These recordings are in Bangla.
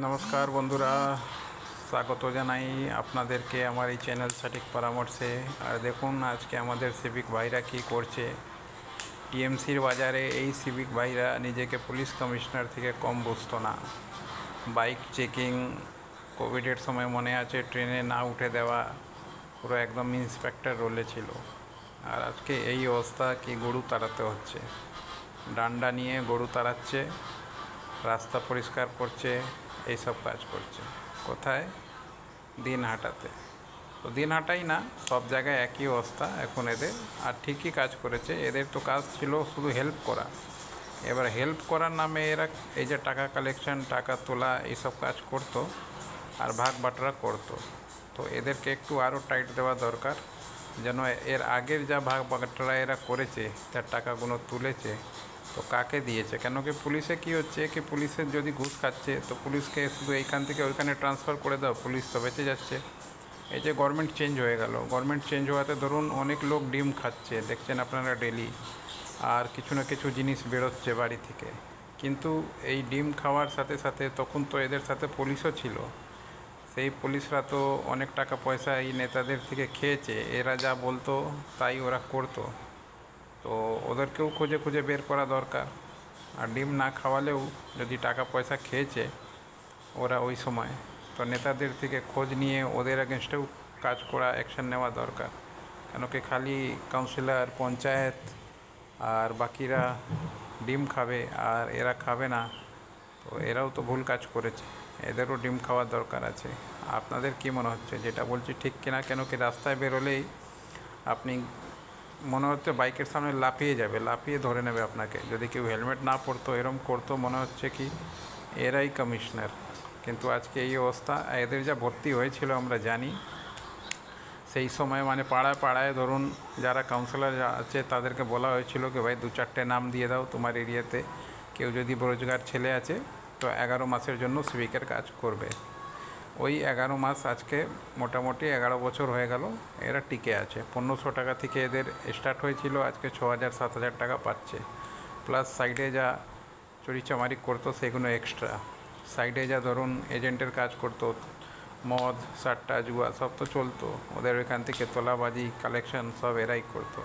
নমস্কার বন্ধুরা, স্বাগত জানাই আপনাদেরকে আমার এই চ্যানেল সঠিক পরামর্শে। আর দেখুন আজকে আমাদের সিভিক ভাইরা কী করছে। টিএমসির বাজারে এই সিভিক ভাইরা নিজেকে পুলিশ কমিশনার থেকে কম বুঝতো না। বাইক চেকিং, কোভিডের সময় মনে আছে ট্রেনে না উঠে দেওয়া, পুরো একদম ইন্সপেক্টর রোলে ছিল। আর আজকে এই অবস্থা কি গরু তাড়াতে হচ্ছে, ডান্ডা নিয়ে গরু তাড়াচ্ছে, রাস্তা পরিষ্কার করছে, এইসব কাজ করছে। কোথায়? দিনহাটাতে। তো দিনহাটাই না, সব জায়গায় একই অবস্থা এখন এদের। আর ঠিকই কাজ করেছে, এদের তো কাজ ছিল শুধু হেল্প করা। এবার হেল্প করার নামে এরা এই যে টাকা কালেকশন, টাকা তোলা, এইসব কাজ করতো আর ভাগ বাটোয়ারা করতো। তো এদেরকে একটু আরও টাইট দেওয়া দরকার, যেন এর আগের যা ভাগ বাটোয়ারা এরা করেছে, তার টাকাগুলো তুলেছে, তো কাকে দিয়েছে। কেন কি পুলিশে কী হচ্ছে কি, পুলিশের যদি ঘুষ খাচ্ছে তো পুলিশকে শুধু এইখান থেকে ওইখানে ট্রান্সফার করে দাও, পুলিশ তো বেঁচে যাচ্ছে। এই যে গভর্নমেন্ট চেঞ্জ হয়ে গেল, গভর্নমেন্ট চেঞ্জ হওয়াতে ধরুন অনেক লোক ডিম খাচ্ছে, দেখছেন আপনারা ডেলি, আর কিছু না কিছু জিনিস বেরোচ্ছে বাড়ি থেকে। কিন্তু এই ডিম খাওয়ার সাথে সাথে তখন তো এদের সাথে পুলিশও ছিল। সেই পুলিশরা তো অনেক টাকা পয়সা এই নেতাদের থেকে খেয়েছে, এরা যা বলতো তাই ওরা করতো। তো ওদেরকেও খুঁজে খুঁজে বের করা দরকার। আর ডিম না খাওয়ালেও যদি টাকা পয়সা খেয়েছে ওরা ওই সময়, তো নেতাদের থেকে খোঁজ নিয়ে ওদের এগেনস্টেও কাজ করা, অ্যাকশন নেওয়া দরকার। কেন কি খালি কাউন্সিলর, পঞ্চায়েত আর বাকিরা ডিম খাবে আর এরা খাবে না, তো এরাও তো ভুল কাজ করেছে, এদেরও ডিম খাওয়ার দরকার আছে। আপনাদের কি মনে হচ্ছে যেটা বলছি ঠিক কিনা? কেন কি রাস্তায় বেরোলেই আপনি মনে হচ্ছে বাইকের সামনে লাফিয়ে যাবে, লাফিয়ে ধরে নেবে আপনাকে। যদি কেউ হেলমেট না পরতো, এরম করতো, মনে হচ্ছে কি এরাই কমিশনার। কিন্তু আজকে এই অবস্থা। এদের যা ভর্তি হয়েছিল আমরা জানি, সেই সময় মানে পাড়ায় পাড়ায় ধরুন যারা কাউন্সিলর আছে তাদেরকে বলা হয়েছিল কি ভাই 2-4টে নাম দিয়ে দাও তোমার এরিয়াতে, কেউ যদি বেরোজগার ছেলে আছে তো 11 মাসের জন্য সিভিকের কাজ করবে। ওই 11 মাস আজকে মোটামুটি 11 বছর হয়ে গেল, এরা টিকে আছে। 1500 টাকা থেকে এদের স্টার্ট হয়েছিল, আজকে 6000-7000 টাকা পাচ্ছে। প্লাস সাইডে যা চুরিচামারি করতো সেগুলো এক্সট্রা। সাইডে যা ধরুন এজেন্টের কাজ করতো, মদ, সাট্টা, জুয়া সব তো চলতো ওদের ওইখান থেকে, তোলাবাজি, কালেকশন সব এরাই করতো।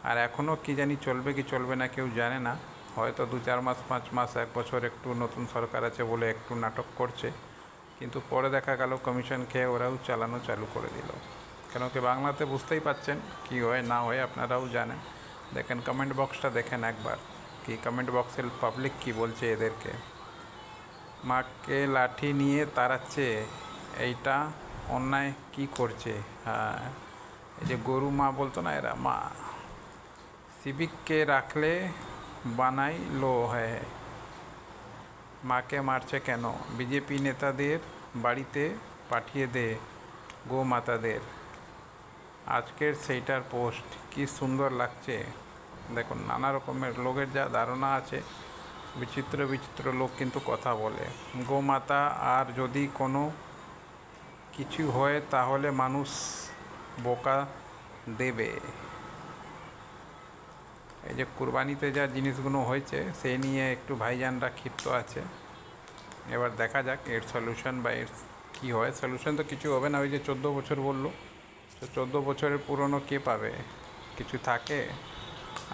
আর এখনও কি জানি চলবে কি চলবে না কেউ জানে না। হয়তো 2-4 মাস, 5 মাস, 1 বছর একটু নতুন সরকার আছে বলে একটু নাটক করছে, কিন্তু পরে দেখা গেল কমিশন খেয়ে ওরাও চালানো চালু করে দিল। কেন কি বাংলাতে বুঝতেই পাচ্ছেন কি হয় না হয়, আপনারাও জানেন। দেখেন কমেন্ট বক্সটা দেখেন একবার, কি কমেন্ট বক্সের পাবলিক কি বলছে এদেরকে। মাকে লাঠি নিয়ে তাড়াচ্ছে, এইটা অন্যায় কি করছে? হ্যাঁ, এই যে গরু মা বলতো না এরা, মা সিভিককে রাখলে বানাই লো হয়। মাকে মারছে কেন? বিজেপি নেতাদের বাড়িতে পাঠিয়ে দে গো মাতাদের। আজকের সেইটার পোস্ট কি সুন্দর লাগছে দেখুন। নানা রকমের লোকের যা ধারণা আছে, বিচিত্র বিচিত্র লোক কিন্তু কথা বলে। গোমাতা আর যদি কোনো কিছু হয় তাহলে মানুষ বোকা দেবে। এই যে কুরবানিতে যা জিনিসগুলো হয়েছে সেই নিয়ে একটু ভাইজানরা ক্ষিপ্ত আছে। এবার দেখা যাক এর সলিউশন বা এর কী হয়। সলিউশন তো কিছু হবে না। ওই যে 14 বছর বললো, তো 14 বছরের পুরনো কে পাবে? কিছু থাকে?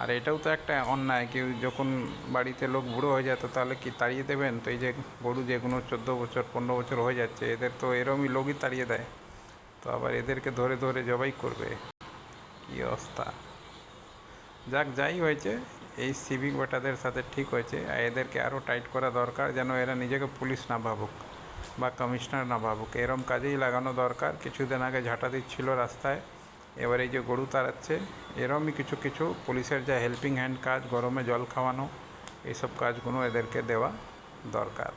আর এটাও তো একটা অন্যায়, কেউ যখন বাড়িতে লোক বুড়ো হয়ে যায় তো তাহলে কি তাড়িয়ে দেবেন? তো এই যে গরু যেগুলো 14 বছর 15 বছর হয়ে যাচ্ছে, এদের তো এরমই লোকই তাড়িয়ে দেয়, তো আবার এদেরকে ধরে ধরে জবাই করবে। কী অবস্থা! যাক, যাই হয়েছে, এই সিভিক বেটাদের সাথে ঠিক হয়েছে। আর এদেরকে আরও টাইট করা দরকার, যেন এরা নিজেকে পুলিশ না ভাবুক বা কমিশনার না ভাবুক। এরম কাজেই লাগানো দরকার। কিছুদিন আগে ঝাঁটা দিচ্ছিল রাস্তায়, এবার এই যে গরু তাড়াচ্ছে, এরমই কিছু কিছু পুলিশের যা হেল্পিং হ্যান্ড কাজ, গরমে জল খাওয়ানো, এইসব কাজগুলো এদেরকে দেওয়া দরকার।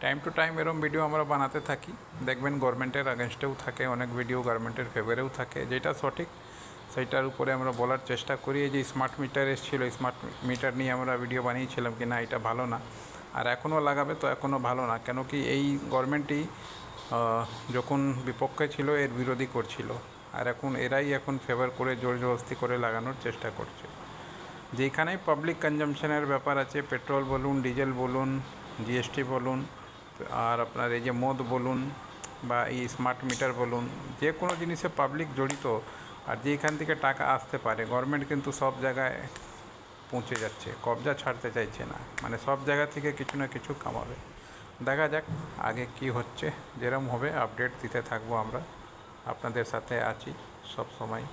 টাইম টু টাইম এরম ভিডিও আমরা বানাতে থাকি, দেখবেন গভর্নমেন্টের আগেনস্টেও থাকে অনেক ভিডিও, গভর্নমেন্টের ফেভারেও থাকে। যেটা সঠিক সেইটার উপরে আমরা বলার চেষ্টা করি। এই যে স্মার্ট মিটার এসেছিলো, স্মার্ট মিটার নিয়ে আমরা ভিডিও বানিয়েছিলাম কি না এটা ভালো না, আর এখনও লাগাবে তো এখনও ভালো না। কেন কি এই গভর্নমেন্টই যখন বিপক্ষে ছিল এর বিরোধী করছিল, আর এখন এরাই এখন ফেভার করে জোর জবরদস্তি করে লাগানোর চেষ্টা করছে। যেখানেই পাবলিক কনজামশনের ব্যাপার আছে, পেট্রোল বলুন, ডিজেল বলুন, জিএসটি বলুন, আর আপনার এই যে মদ বলুন বা এই স্মার্ট মিটার বলুন, যে কোনো জিনিসে পাবলিক জড়িত, আর যেখান থেকে টাকা আসতে পারে গভর্নমেন্ট কিন্তু সব জায়গায় পৌঁছে যাচ্ছে, কবজা ছাড়তে চাইছে না, মানে সব জায়গা থেকে কিছু না কিছু কামাবে। দেখা যাক আগে কি হচ্ছে, যেরকম হবে আপডেট দিতে থাকবো আমরা, আপনাদের সাথে আছি সব সময়।